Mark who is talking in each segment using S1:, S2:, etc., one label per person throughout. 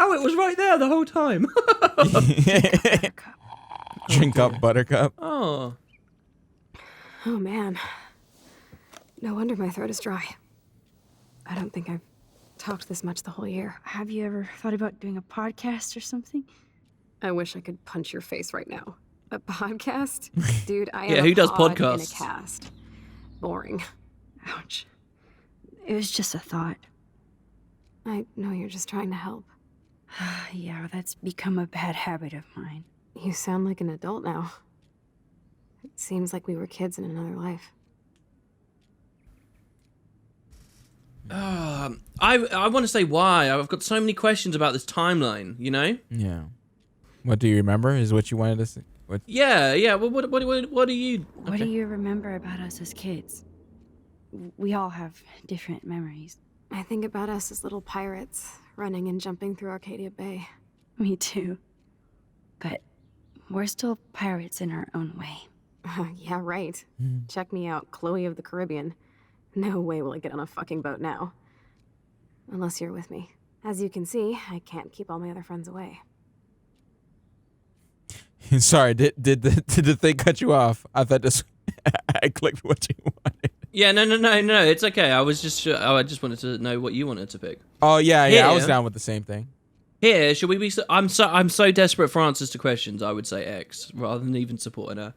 S1: Oh, it was right there the whole time.
S2: Drink up, Buttercup.
S1: Oh.
S3: Oh, man. No wonder my throat is dry. I don't think I've talked this much the whole year.
S4: Have you ever thought about doing a podcast or something?
S3: I wish I could punch your face right now. A podcast? Dude, I am
S1: Yeah,
S3: a
S1: who does
S3: pod
S1: podcasts?
S3: in a cast. Boring.
S4: Ouch. It was just a thought.
S3: I know you're just trying to help.
S4: Yeah, that's become a bad habit of mine.
S3: You sound like an adult now. It seems like we were kids in another life.
S1: I want to say why. I've got so many questions about this timeline, you know?
S2: Yeah. What do you remember is what you wanted to say? What?
S1: Yeah. Well, what do you...
S4: What do you remember about us as kids? We all have different memories.
S3: I think about us as little pirates, running and jumping through Arcadia Bay.
S4: Me too. But we're still pirates in our own way.
S3: Yeah, right. Check me out, Chloe of the Caribbean. No way will I get on a fucking boat now. Unless you're with me. As you can see, I can't keep all my other friends away.
S2: Sorry, did the thing cut you off? I thought this. I clicked what you wanted.
S1: Yeah, no. It's okay. I was just... I just wanted to know what you wanted to pick.
S2: Oh yeah. I was
S1: Here.
S2: down with the same thing.
S1: Here, should we be... I'm so desperate for answers to questions, I would say X, rather than even supporting her.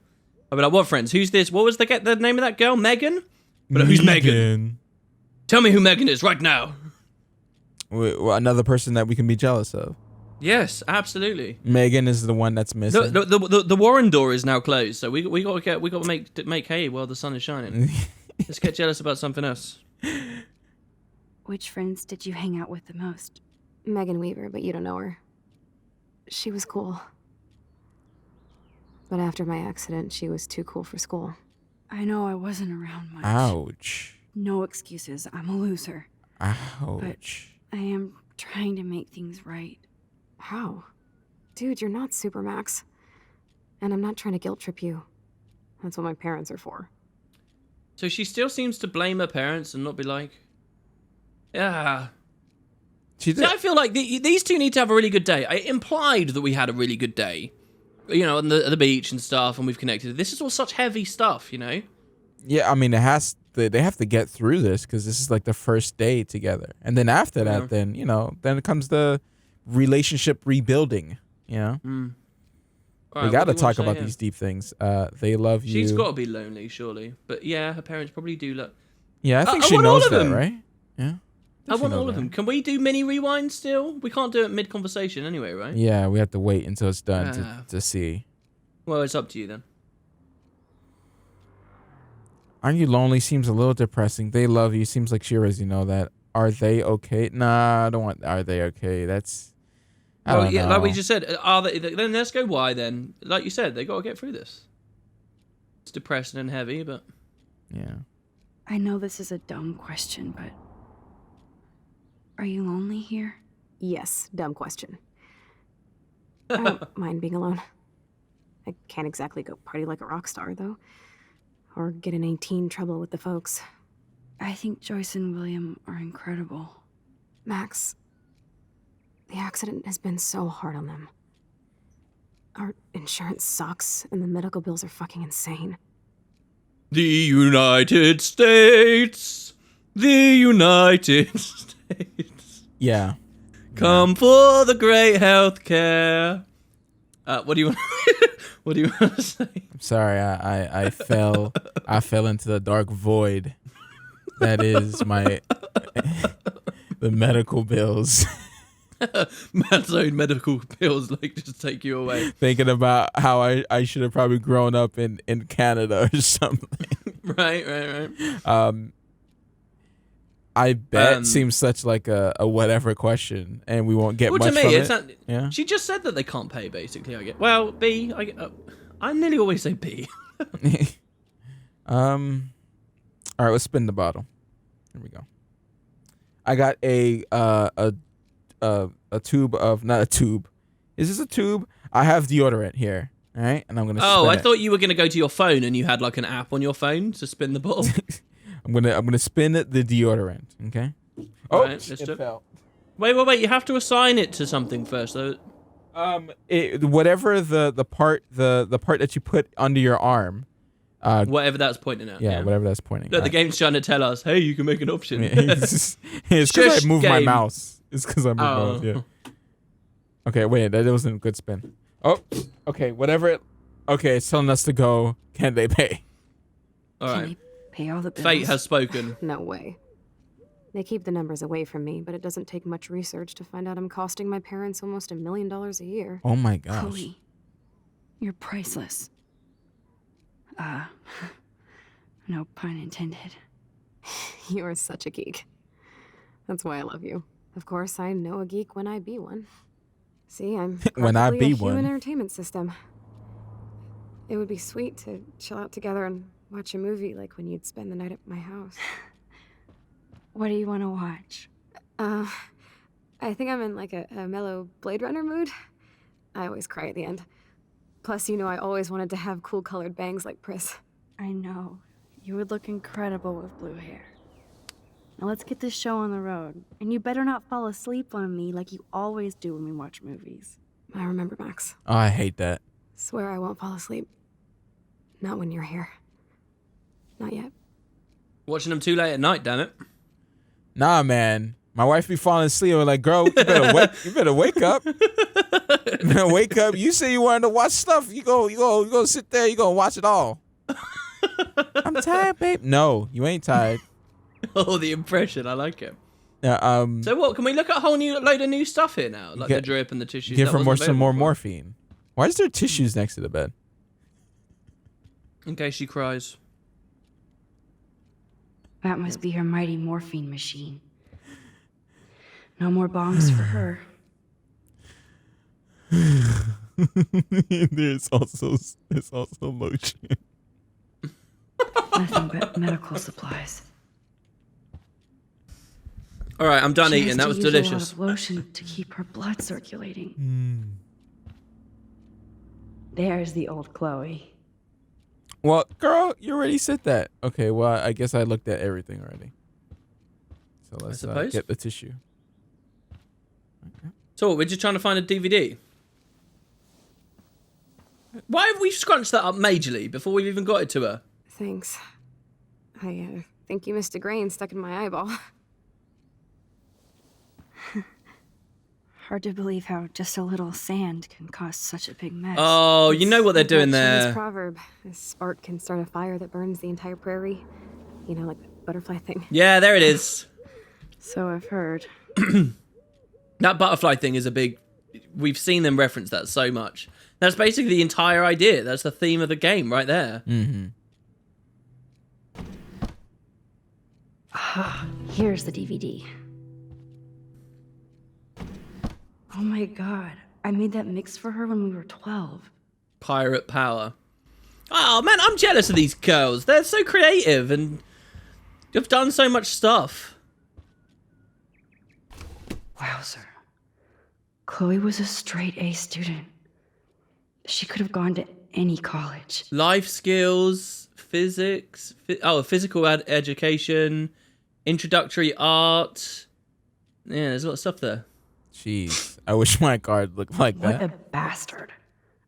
S1: I'd be like, what friends? Who's this? What was the name of that girl? Megan? But who's Megan? Tell me who Megan is right now.
S2: Well, another person that we can be jealous of.
S1: Yes, absolutely.
S2: Megan is the one that's missing.
S1: The Warren door is now closed, so we got to make hay while the sun is shining. Let's get jealous about something else.
S4: Which friends did you hang out with the most?
S3: Megan Weaver, but you don't know her. She was cool. But after my accident, she was too cool for school.
S4: I know I wasn't around much.
S2: Ouch.
S4: No excuses. I'm a loser.
S2: Ouch.
S4: I am trying to make things right.
S3: How? Dude, you're not Supermax. And I'm not trying to guilt trip you. That's what my parents are for.
S1: So she still seems to blame her parents and not be like, yeah.
S2: She did.
S1: See, I feel like these two need to have a really good day. I implied that we had a really good day, you know, at the beach and stuff, and we've connected. This is all such heavy stuff, you know?
S2: Yeah, I mean, they have to get through this because this is like the first day together. And then after that, then it comes the relationship rebuilding, you know?
S1: Right,
S2: we got to talk about these deep things. They love you.
S1: She's got to be lonely, surely. But yeah, her parents probably do look.
S2: Yeah, I think she knows that, right? Yeah.
S1: I want all of them. Can we do mini rewind still? We can't do it mid-conversation anyway, right?
S2: Yeah, we have to wait until it's done to see.
S1: Well, it's up to you then.
S2: Are You Lonely seems a little depressing. They love you. Seems like she already know that. Are they okay? Nah, I don't want. Are they okay? That's. I don't know.
S1: Like we just said, are they? Then let's go. Why then? Like you said, they got to get through this. It's depressing and heavy, but.
S2: Yeah.
S4: I know this is a dumb question, but are you lonely here?
S3: Yes, dumb question. I don't mind being alone. I can't exactly go party like a rock star, though. Or get in any teen trouble with the folks.
S4: I think Joyce and William are incredible.
S3: Max, the accident has been so hard on them. Our insurance sucks, and the medical bills are fucking insane.
S1: The United States! The United States!
S2: Yeah.
S1: Come for the great health care. What do you want? What do you want to say?
S2: I'm sorry, I fell into the dark void. That is my the medical bills.
S1: Man's own medical bills like just take you away.
S2: Thinking about how I should have probably grown up in Canada or something.
S1: Right.
S2: I bet seems such like a whatever question, and we won't get
S1: Well,
S2: much
S1: to me,
S2: from
S1: it's
S2: it.
S1: not.
S2: Yeah.
S1: She just said that they can't pay. Basically, I get. Well, B. I nearly always say B.
S2: All right, let's spin the bottle. Here we go. I got a tube of, not a tube. Is this a tube? I have deodorant here. All right, and I'm gonna.
S1: Oh, I
S2: spin it.
S1: thought you were gonna go to your phone and you had like an app on your phone to spin the bottle.
S2: I'm gonna spin the deodorant. Okay.
S1: All
S2: Oh,
S1: right, let's
S2: it
S1: do it.
S2: fell.
S1: Wait. You have to assign it to something first, though.
S2: Whatever the part that you put under your arm.
S1: Whatever that's pointing at.
S2: Yeah, whatever that's pointing
S1: Look,
S2: at.
S1: the game's trying to tell us, hey, you can make an option.
S2: It's because I moved my
S1: game.
S2: mouse. It's because I moved my mouse, yeah. Okay, wait, that wasn't a good spin. Oh, okay, whatever. Okay, it's telling us to go. Can they pay?
S1: All
S4: Can
S1: right.
S4: they pay all the bills?
S1: Fate has spoken.
S3: No way. They keep the numbers away from me, but it doesn't take much research to find out I'm costing my parents almost $1 million a year.
S2: Oh my gosh.
S4: Chloe, you're priceless. No pun intended.
S3: You're such a geek. That's why I love you. Of course, I know a geek when I be one. See, I'm
S2: When I
S3: practically
S2: be
S3: a human
S2: one.
S3: entertainment system. It would be sweet to chill out together and watch a movie like when you'd spend the night at my house.
S4: What do you want to watch?
S3: I think I'm in like a mellow Blade Runner mood. I always cry at the end. Plus, you know, I always wanted to have cool colored bangs like Pris.
S4: I know. You would look incredible with blue hair. Now let's get this show on the road. And you better not fall asleep on me like you always do when we watch movies.
S3: I remember, Max.
S2: Oh, I hate that.
S3: Swear I won't fall asleep. Not when you're here. Not yet.
S1: Watching them too late at night, damn it.
S2: Nah, man. My wife be falling asleep. I'm like, girl, you better wake up. You better wake up. You say you wanted to watch stuff. You go sit there. You go watch it all. I'm tired, babe. No, you ain't tired.
S1: Oh, the impression. I like it.
S2: Yeah.
S1: So what? Can we look at a whole new load of new stuff here now? Like the drip and the tissues.
S2: Give
S1: that
S2: her
S1: wasn't
S2: some more
S1: available before.
S2: morphine. Why is there tissues next to the bed?
S1: In case she cries.
S4: That must be her mighty morphine machine. No more bongs for her.
S2: There's also lotion.
S4: Nothing but medical supplies.
S1: All right, I'm done
S4: She
S1: eating.
S4: has
S1: That
S4: to
S1: was
S4: use a lot
S1: delicious.
S4: of lotion to keep her blood circulating. There's the old Chloe.
S2: Well, girl, you already said that. Okay, well, I guess I looked at everything already. So let's
S1: suppose.
S2: get the tissue.
S1: So what, we're just trying to find a DVD. Why have we scrunched that up majorly before we've even got it to her?
S3: Thanks. I think you missed a grain stuck in my eyeball.
S4: Hard to believe how just a little sand can cause such a big mess.
S1: Oh, you know what they're
S3: It's like
S1: doing
S3: that Chinese
S1: there.
S3: proverb: a spark can start a fire that burns the entire prairie. You know, like the butterfly thing.
S1: Yeah, there it is.
S4: So I've heard.
S1: That butterfly thing is a big... We've seen them reference that so much. That's basically the entire idea. That's the theme of the game right there.
S2: Mm-hmm.
S4: Here's the DVD. Oh my god. I made that mix for her when we were 12.
S1: Pirate power. Oh, man, I'm jealous of these girls. They're so creative and have done so much stuff.
S4: Wowzer. Chloe was a straight A student. She could have gone to any college.
S1: Life skills, physics, physical education, introductory art. Yeah, there's a lot of stuff there.
S2: Jeez, I wish my card looked like
S4: What
S2: that.
S4: a bastard.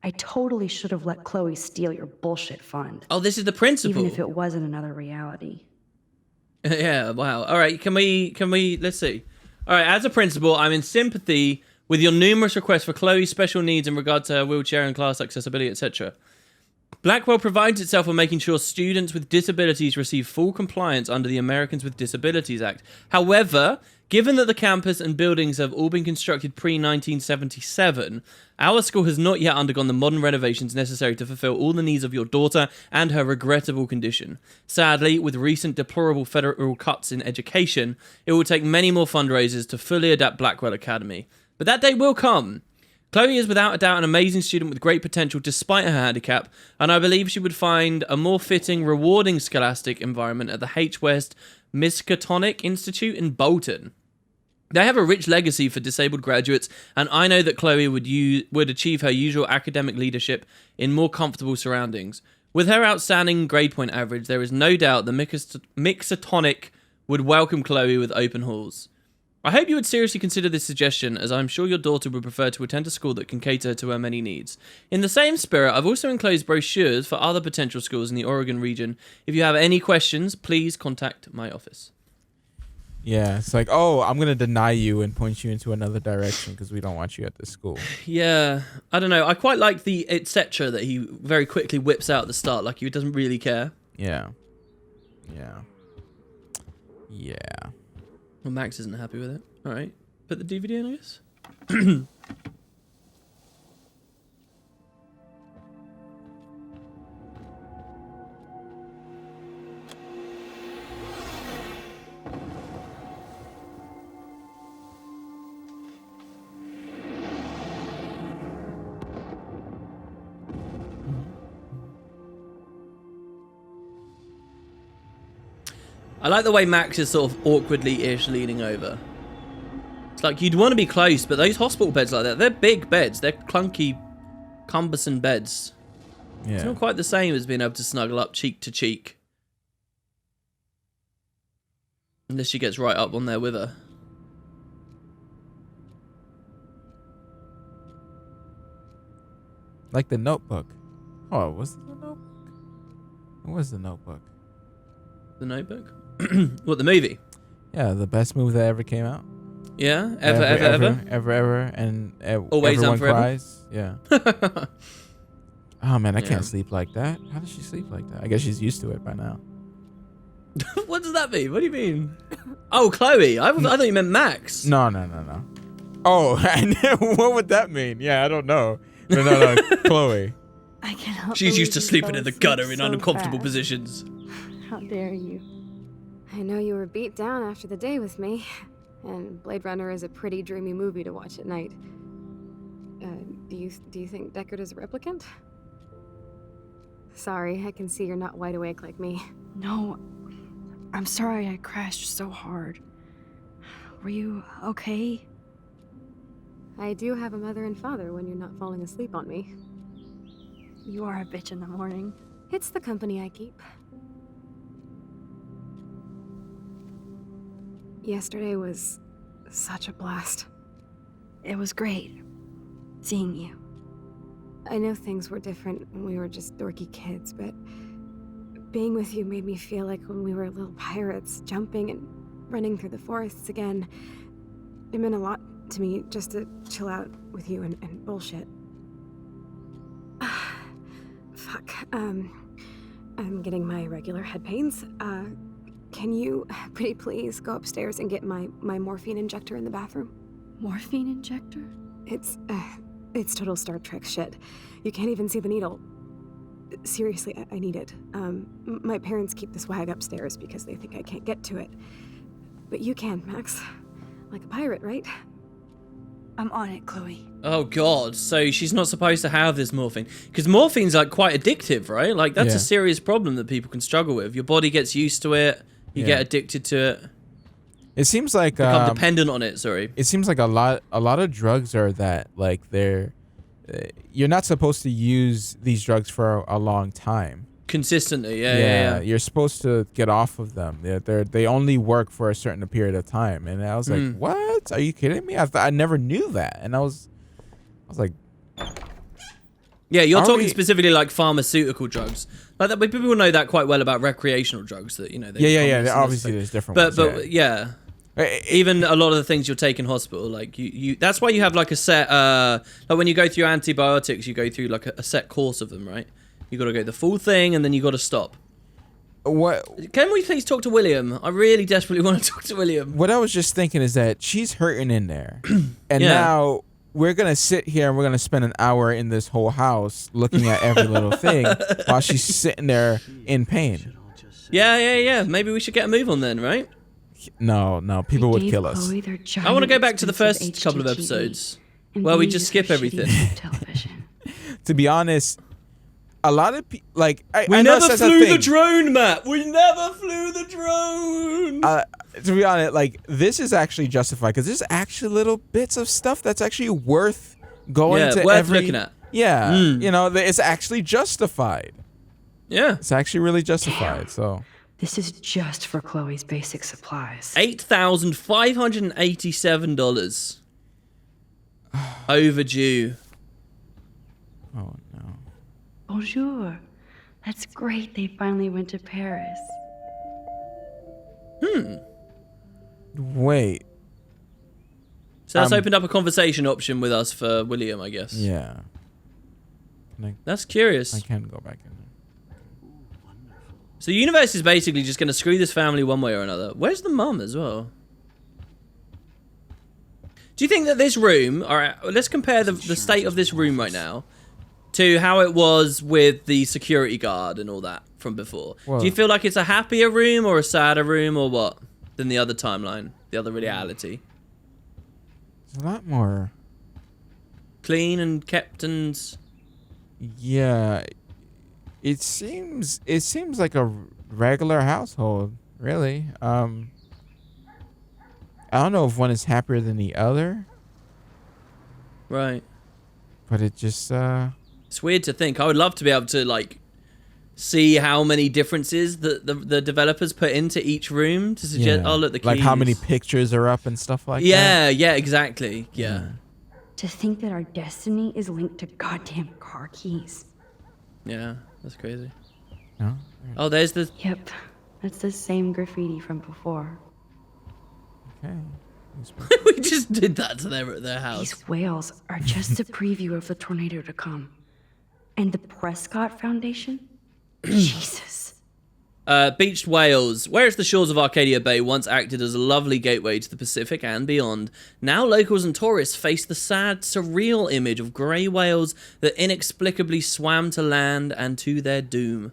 S4: I totally should have let Chloe steal your bullshit fund.
S1: Oh, this is the principal.
S4: Even if it wasn't another reality.
S1: Yeah, wow. All right, can we, let's see. All right, as a principal, I'm in sympathy with your numerous requests for Chloe's special needs in regard to her wheelchair and class accessibility, etc. Blackwell prides itself on making sure students with disabilities receive full compliance under the Americans with Disabilities Act. However, given that the campus and buildings have all been constructed pre-1977, our school has not yet undergone the modern renovations necessary to fulfill all the needs of your daughter and her regrettable condition. Sadly, with recent deplorable federal cuts in education, it will take many more fundraisers to fully adapt Blackwell Academy. But that day will come. Chloe is without a doubt an amazing student with great potential despite her handicap, and I believe she would find a more fitting, rewarding scholastic environment at the H. West Miskatonic Institute in Bolton. They have a rich legacy for disabled graduates, and I know that Chloe would achieve her usual academic leadership in more comfortable surroundings. With her outstanding grade point average, there is no doubt the Miskatonic would welcome Chloe with open halls. I hope you would seriously consider this suggestion, as I'm sure your daughter would prefer to attend a school that can cater to her many needs. In the same spirit, I've also enclosed brochures for other potential schools in the Oregon region. If you have any questions, please contact my office.
S2: Yeah, it's like, oh, I'm going to deny you and point you into another direction because we don't want you at this school.
S1: Yeah, I don't know. I quite like the etc. that he very quickly whips out at the start, like he doesn't really care.
S2: Yeah. Yeah. Yeah.
S1: Well, Max isn't happy with it. All right, put the DVD in, I guess. I like the way Max is sort of awkwardly-ish leaning over. It's like you'd want to be close, but those hospital beds like that, they're big beds. They're clunky, cumbersome beds.
S2: Yeah.
S1: It's not quite the same as being able to snuggle up cheek to cheek. Unless she gets right up on there with her.
S2: Like the Notebook. Oh, was it the Notebook? What was the Notebook?
S1: The Notebook? What, the movie?
S2: Yeah, the best movie that ever came out.
S1: Yeah? Ever?
S2: And
S1: Always
S2: everyone
S1: and forever?
S2: cries. Yeah. Oh, man, I can't sleep like that. How does she sleep like that? I guess she's used to it by now.
S1: What does that mean? What do you mean? Oh, Chloe. I thought you meant Max.
S2: No. Oh, what would that mean? Yeah, I don't know. No, Chloe.
S4: I cannot.
S1: She's used to
S4: believe you
S1: sleeping
S4: fell
S1: in the
S4: asleep
S1: gutter in
S4: so
S1: uncomfortable
S4: fast.
S1: positions.
S4: How dare you?
S3: I know you were beat down after the day with me, and Blade Runner is a pretty dreamy movie to watch at night. Do you think Deckard is a replicant? Sorry, I can see you're not wide awake like me.
S4: No, I'm sorry I crashed so hard. Were you okay?
S3: I do have a mother and father when you're not falling asleep on me.
S4: You are a bitch in the morning.
S3: It's the company I keep. Yesterday was such a blast.
S4: It was great seeing you.
S3: I know things were different when we were just dorky kids, but being with you made me feel like when we were little pirates, jumping and running through the forests again. It meant a lot to me just to chill out with you and bullshit. Fuck. I'm getting my regular head pains. Can you, pretty please, go upstairs and get my morphine injector in the bathroom?
S4: Morphine injector?
S3: It's total Star Trek shit. You can't even see the needle. Seriously, I need it. My parents keep the swag upstairs because they think I can't get to it. But you can, Max. Like a pirate, right?
S4: I'm on it, Chloe.
S1: Oh god, so she's not supposed to have this morphine. Because morphine's like quite addictive, right? Like that's a serious problem that people can struggle with. Your body gets used to it, you get addicted to it.
S2: It seems like
S1: Become dependent on it, sorry.
S2: It seems like a lot of drugs are that, like you're not supposed to use these drugs for a long time.
S1: Consistently, yeah.
S2: You're supposed to get off of them. They only work for a certain period of time. And I was like, what? Are you kidding me? I never knew that. And I was like,
S1: yeah, you're talking specifically like pharmaceutical drugs. Like that, but people know that quite well about recreational drugs. That
S2: Yeah. Obviously, there's different ones.
S1: But yeah. Even a lot of the things you'll take in hospital, like you that's why you have like a set, like when you go through antibiotics, you go through like a set course of them, right? You got to go the full thing, and then you got to stop.
S2: What?
S1: Can we please talk to William? I really desperately want to talk to William.
S2: What I was just thinking is that she's hurting in there, and now we're gonna sit here and we're gonna spend an hour in this whole house looking at every little thing while she's sitting there in pain.
S1: Yeah. Maybe we should get a move on then, right?
S2: No, people would kill us.
S1: I want to go back to the first couple of episodes. Well, we just skip everything.
S2: To be honest, a lot of people, like,
S1: we never flew the drone, Matt. We never flew the drone.
S2: To be honest, like, this is actually justified because there's actually little bits of stuff that's actually worth going to
S1: worth looking at.
S2: Yeah, you know, it's actually justified.
S1: Yeah,
S2: it's actually really justified. So
S4: This is just for Chloe's basic supplies.
S1: $8,587. Overdue.
S2: Oh no.
S4: Bonjour. That's great they finally went to Paris.
S2: Wait.
S1: So that's opened up a conversation option with us for William, I guess.
S2: Yeah.
S1: That's curious.
S2: I can go back in there.
S1: So the universe is basically just going to screw this family one way or another. Where's the mum as well? Do you think that this room... Alright, let's compare the state of this room right now to how it was with the security guard and all that from before.
S2: Whoa.
S1: Do you feel like it's a happier room or a sadder room or what than the other timeline, the other reality?
S2: It's a lot more...
S1: Clean and kept and...
S2: Yeah. It seems like a regular household, really. I don't know if one is happier than the other.
S1: Right.
S2: But it just
S1: It's weird to think. I would love to be able to like see how many differences the developers put into each room to suggest.
S2: yeah.
S1: Oh, look, the keys.
S2: Like how many pictures are up and stuff like that.
S1: Yeah, exactly. Yeah.
S4: To think that our destiny is linked to goddamn car keys.
S1: Yeah, that's crazy.
S2: No?
S1: Oh, there's the...
S4: Yep, that's the same graffiti from before.
S2: Okay.
S1: we just did that to their house.
S4: These whales are just a preview of the tornado to come. And the Prescott Foundation? Jesus.
S1: Beached Wales. Whereas the shores of Arcadia Bay once acted as a lovely gateway to the Pacific and beyond, now locals and tourists face the sad, surreal image of grey whales that inexplicably swam to land and to their doom.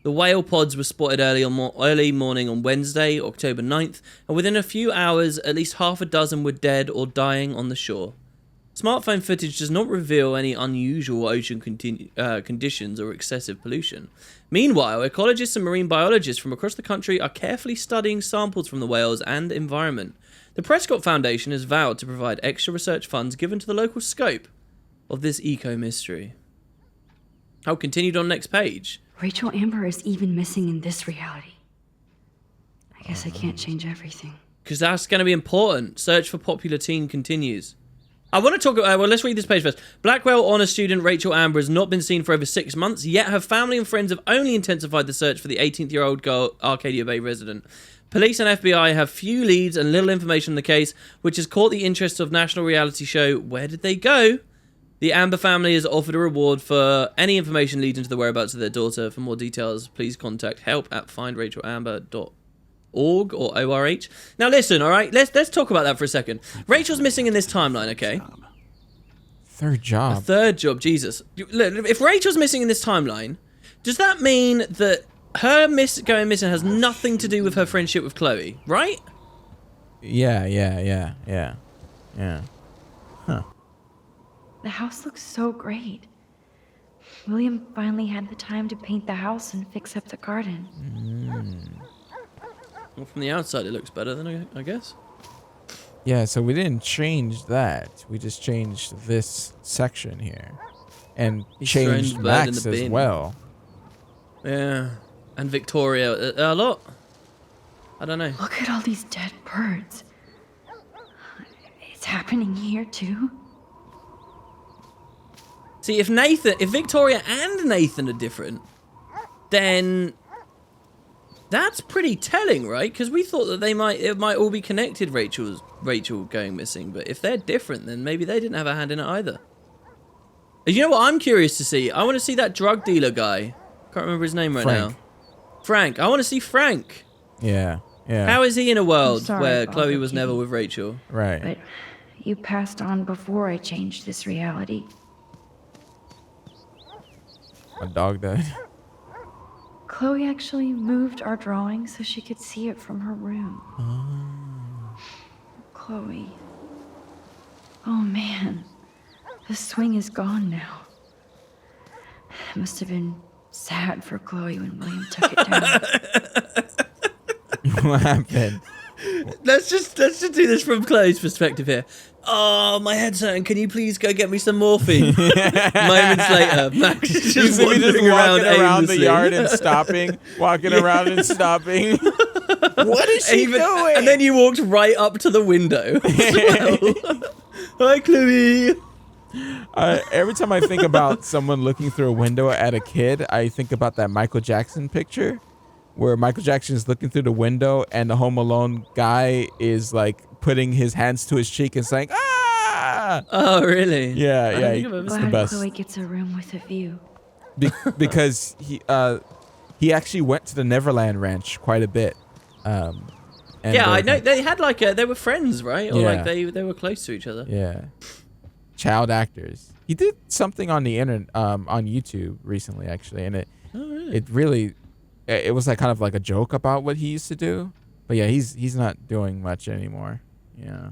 S1: The whale pods were spotted early morning on Wednesday, October 9th, and within a few hours, at least half a dozen were dead or dying on the shore. Smartphone footage does not reveal any unusual ocean conditions or excessive pollution. Meanwhile, ecologists and marine biologists from across the country are carefully studying samples from the whales and environment. The Prescott Foundation has vowed to provide extra research funds given to the local scope of this eco-mystery. Oh, continued on next page.
S4: Rachel Amber is even missing in this reality. I guess I can't change everything.
S1: Because that's going to be important. Search for popular teen continues. I want to talk... well, let's read this page first. Blackwell Honour student Rachel Amber has not been seen for over 6 months, yet her family and friends have only intensified the search for the 18-year-old girl Arcadia Bay resident. Police and FBI have few leads and little information on the case, which has caught the interest of national reality show Where Did They Go? The Amber family has offered a reward for any information leading to the whereabouts of their daughter. For more details, please contact help@findrachelamber.org or ORH. Now listen, all right, let's talk about that for a second. Rachel's missing in this timeline, okay?
S2: Third job.
S1: A third job, Jesus. Look, if Rachel's missing in this timeline, does that mean that her going missing has nothing to do with her friendship with Chloe, right?
S2: Yeah. Huh.
S4: The house looks so great. William finally had the time to paint the house and fix up the garden.
S1: Well, from the outside, it looks better than I guess.
S2: Yeah, so we didn't change that. We just changed this section here. And changed Max as well.
S1: Yeah. And Victoria a lot. I don't know.
S4: Look at all these dead birds. It's happening here too.
S1: See, if Victoria and Nathan are different, then that's pretty telling, right? Because we thought that it might all be connected. Rachel going missing, but if they're different, then maybe they didn't have a hand in it either. You know what I'm curious to see? I want to see that drug dealer guy. Can't remember his name right now. Frank. I want to see Frank.
S2: Yeah.
S1: How is he in a world where
S4: Bob,
S1: Chloe was never with Rachel?
S2: Right.
S4: But you passed on before I changed this reality.
S2: A dog died.
S4: Chloe actually moved our drawing so she could see it from her room. Chloe. Oh man. The swing is gone now. It must have been sad for Chloe when William took it down.
S2: What happened?
S1: Let's just do this from Chloe's perspective here. Oh, my head's hurting. Can you please go get me some morphine? Moments later, Max is just wandering around
S2: the yard and stopping, walking around and stopping. What is she doing?
S1: And then you walked right up to the window. Hi, Chloe.
S2: Every time I think about someone looking through a window at a kid, I think about that Michael Jackson picture where Michael Jackson is looking through the window and the Home Alone guy is like putting his hands to his cheek and saying, "Ah!"
S1: Oh, really?
S2: Yeah, it's the best.
S4: Chloe gets a room with a view.
S2: Because he actually went to the Neverland Ranch quite a bit. And
S1: I know they had they were friends, right? Or like they were close to each other.
S2: Yeah. Child actors. He did something on the internet, on YouTube recently, actually, and it really, it was like kind of like a joke about what he used to do. But yeah, he's not doing much anymore. Yeah.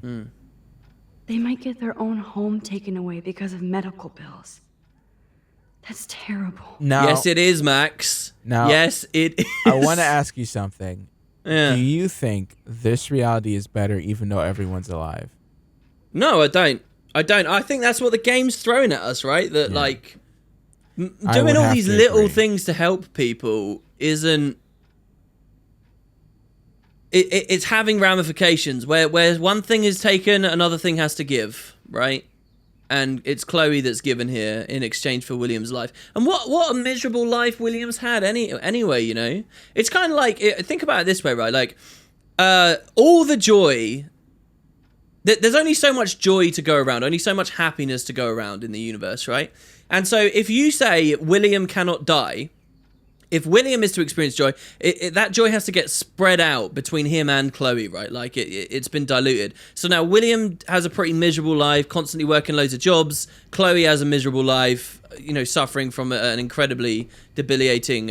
S4: They might get their own home taken away because of medical bills. That's terrible.
S2: Now,
S1: yes, it is, Max.
S2: Now,
S1: yes, it is.
S2: I want to ask you something.
S1: Yeah.
S2: Do you think this reality is better even though everyone's alive?
S1: No, I don't. I think that's what the game's throwing at us, right? That like doing all these little things to help people isn't. It's having ramifications where one thing is taken, another thing has to give, right? And it's Chloe that's given here in exchange for William's life. And what a miserable life William's had anyway, you know? It's kind of like, think about it this way, right? Like, all the joy... There's only so much joy to go around, only so much happiness to go around in the universe, right? And so if you say William cannot die, if William is to experience joy, that joy has to get spread out between him and Chloe, right? Like it's been diluted. So now William has a pretty miserable life, constantly working loads of jobs. Chloe has a miserable life, you know, suffering from an incredibly debilitating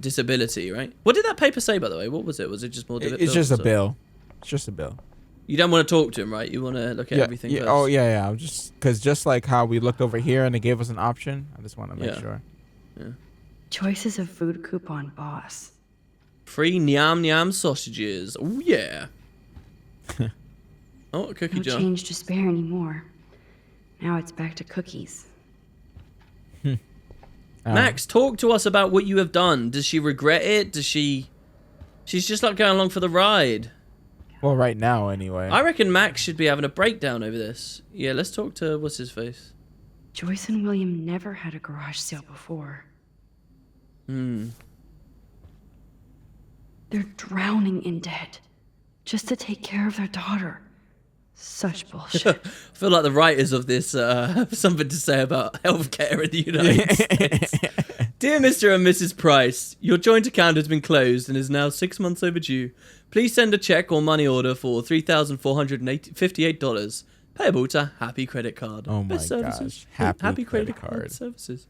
S1: disability, right? What did that paper say, by the way? What was it? Was it just more?
S2: It's just a bill. It's just a bill.
S1: You don't want to talk to him, right? You want to look at everything first.
S2: Oh, yeah. Because just like how we looked over here and they gave us an option, I just want to make sure.
S1: Yeah.
S4: Choices of food coupon boss.
S1: Free Nyam Nyam sausages. Oh, yeah. Oh, a cookie
S4: No
S1: jar.
S4: change to spare anymore. Now it's back to cookies.
S1: Max, talk to us about what you have done. Does she regret it? She's just like going along for the ride.
S2: Well, right now, anyway.
S1: I reckon Max should be having a breakdown over this. Yeah, let's talk to what's his face.
S4: Joyce and William never had a garage sale before. They're drowning in debt just to take care of their daughter. Such bullshit.
S1: I feel like the writers of this have something to say about healthcare in the United States. Dear Mr. and Mrs. Price, your joint account has been closed and is now 6 months overdue. Please send a check or money order for $3,458 payable to Happy Credit Card.
S2: Oh my gosh. Happy Credit Card
S1: Services.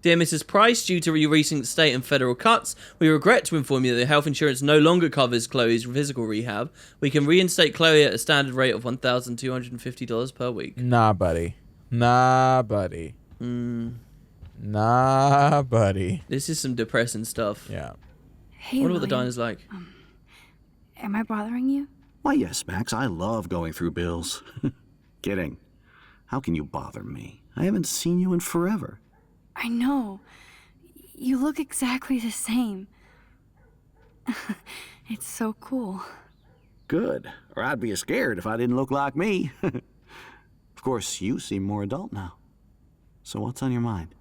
S1: Dear Mrs. Price, due to your recent state and federal cuts, we regret to inform you that health insurance no longer covers Chloe's physical rehab. We can reinstate Chloe at a standard rate of $1,250 per week.
S2: Nah, buddy. Nah, buddy.
S1: This is some depressing stuff.
S2: Yeah.
S3: Hey,
S1: I wonder what the
S3: William.
S1: diner's like.
S3: Am I bothering you?
S5: Why, yes, Max. I love going through bills. Kidding. How can you bother me? I haven't seen you in forever.
S3: I know. You look exactly the same. It's so cool.
S5: Good. Or I'd be scared if I didn't look like me. Of course, you seem more adult now. So what's on your mind?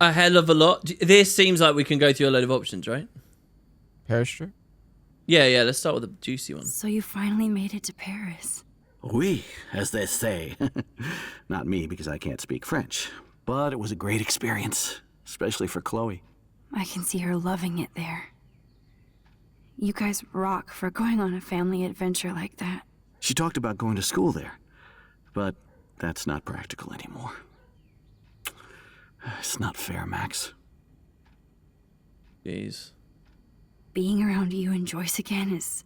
S1: A hell of a lot. This seems like we can go through a load of options, right?
S2: Paris trip?
S1: Yeah, let's start with the juicy one.
S3: So you finally made it to Paris.
S5: Oui, as they say. Not me, because I can't speak French. But it was a great experience, especially for Chloe.
S3: I can see her loving it there. You guys rock for going on a family adventure like that.
S5: She talked about going to school there, but that's not practical anymore. It's not fair, Max.
S1: Jeez.
S3: Being around you and Joyce again is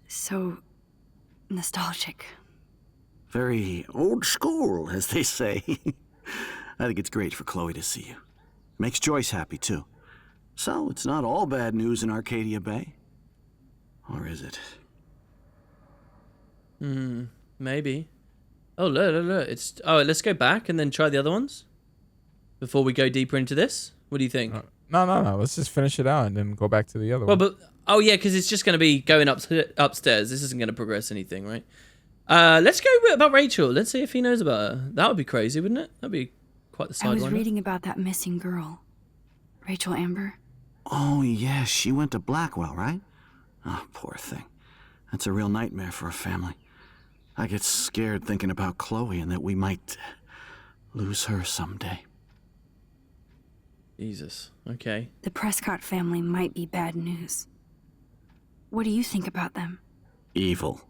S3: so nostalgic.
S5: Very old school, as they say. I think it's great for Chloe to see you. Makes Joyce happy, too. So it's not all bad news in Arcadia Bay. Or is it?
S1: Maybe. Oh, look. It's... Oh, let's go back and then try the other ones before we go deeper into this. What do you think?
S2: No. Let's just finish it out and then go back to the other
S1: Well,
S2: one.
S1: but... Oh, yeah, because it's just going to be going upstairs. This isn't going to progress anything, right? Let's go about Rachel. Let's see if he knows about her. That would be crazy, wouldn't it? That'd be quite the
S4: I was
S1: sidewinder.
S4: reading about that missing girl. Rachel Amber.
S5: Oh, yeah, she went to Blackwell, right? Oh, poor thing. That's a real nightmare for a family. I get scared thinking about Chloe and that we might lose her someday.
S1: Jesus. Okay.
S4: The Prescott family might be bad news. What do you think about them?
S5: Evil.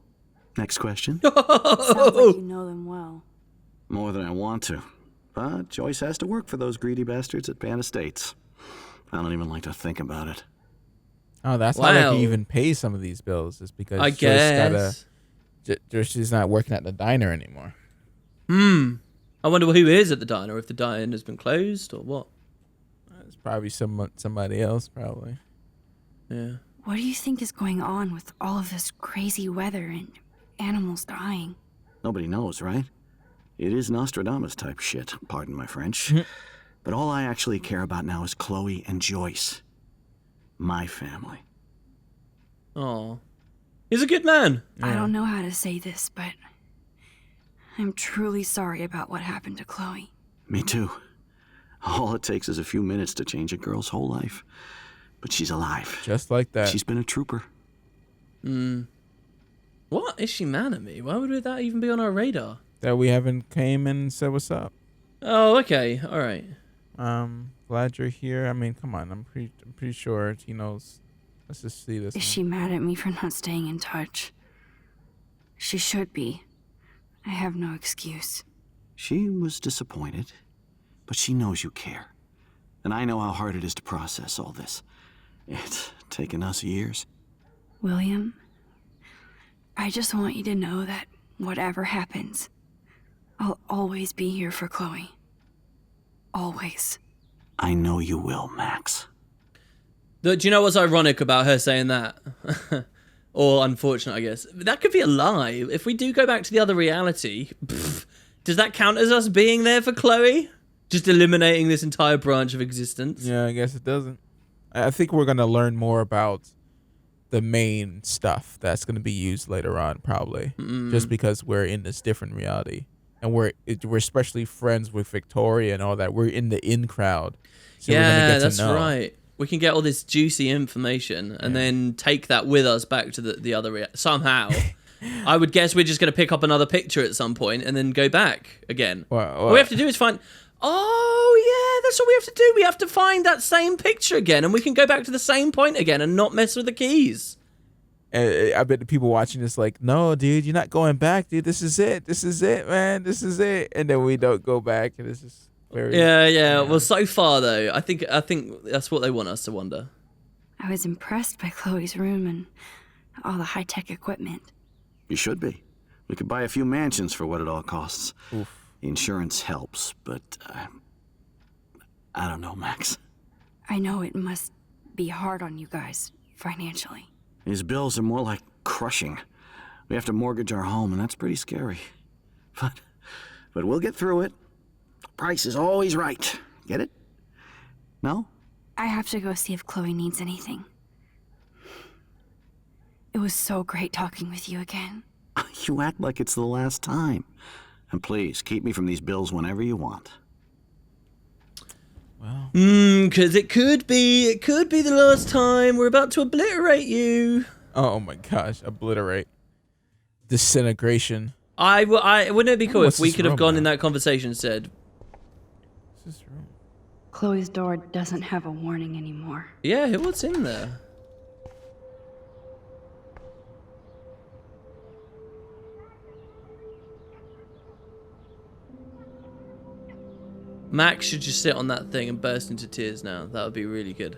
S5: Next question.
S4: Sounds like you know them well.
S5: More than I want to. But Joyce has to work for those greedy bastards at Pan Estates. I don't even like to think about it.
S2: Oh, that's how they
S1: Wow.
S2: can even pay some of these bills, is because
S1: I guess.
S2: she's not working at the diner anymore.
S1: I wonder who is at the diner, if the diner has been closed or what.
S2: It's probably somebody else, probably.
S1: Yeah.
S4: What do you think is going on with all of this crazy weather and animals dying?
S5: Nobody knows, right? It is Nostradamus type shit, pardon my French. But all I actually care about now is Chloe and Joyce. My family.
S1: Oh. He's a good man.
S4: I don't know how to say this, but I'm truly sorry about what happened to Chloe.
S5: Me too. All it takes is a few minutes to change a girl's whole life. But she's alive.
S2: Just like that.
S5: She's been a trooper.
S1: What? Is she mad at me? Why would that even be on our radar?
S2: That we haven't came and said what's up.
S1: Oh, okay. All right.
S2: Glad you're here. I mean, come on. I'm pretty sure he knows. Let's just see this.
S4: Is she mad at me for not staying in touch? She should be. I have no excuse.
S5: She was disappointed, but she knows you care. And I know how hard it is to process all this. It's taken us years.
S4: William, I just want you to know that whatever happens, I'll always be here for Chloe. Always.
S5: I know you will, Max.
S1: Do you know what's ironic about her saying that? Or unfortunate, I guess. That could be a lie. If we do go back to the other reality, does that count as us being there for Chloe? Just eliminating this entire branch of existence?
S2: Yeah, I guess it doesn't. I think we're going to learn more about the main stuff that's going to be used later on, probably. Just because we're in this different reality. And we're especially friends with Victoria and all that. We're in the in crowd. So we're gonna get
S1: that's
S2: to know.
S1: right. We can get all this juicy information and then take that with us back to the other somehow. I would guess we're just going to pick up another picture at some point and then go back again. All we have to do is find... Oh, yeah, that's what we have to do. We have to find that same picture again and we can go back to the same point again and not mess with the keys.
S2: I bet the people watching this like, no, dude, you're not going back, dude. This is it. This is it, man. This is it. And then we don't go back, and it's just very...
S1: Yeah. Well, so far, though, I think that's what they want us to wonder.
S4: I was impressed by Chloe's room and all the high-tech equipment.
S5: You should be. We could buy a few mansions for what it all costs. The insurance helps, but I don't know, Max.
S4: I know it must be hard on you guys, financially.
S5: These bills are more like crushing. We have to mortgage our home, and that's pretty scary. But we'll get through it. Price is always right. Get it? No?
S4: I have to go see if Chloe needs anything. It was so great talking with you again.
S5: You act like it's the last time. And please, keep me from these bills whenever you want.
S2: Well,
S1: Because it could be the last time. We're about to obliterate you.
S2: oh my gosh, obliterate. Disintegration.
S1: Wouldn't it be cool
S2: What's
S1: if we
S2: this
S1: could have
S2: room,
S1: gone
S2: man?
S1: in that conversation and said,
S2: What's this room?
S4: Chloe's door doesn't have a warning anymore.
S1: yeah, what's in there? Max should just sit on that thing and burst into tears now. That would be really good.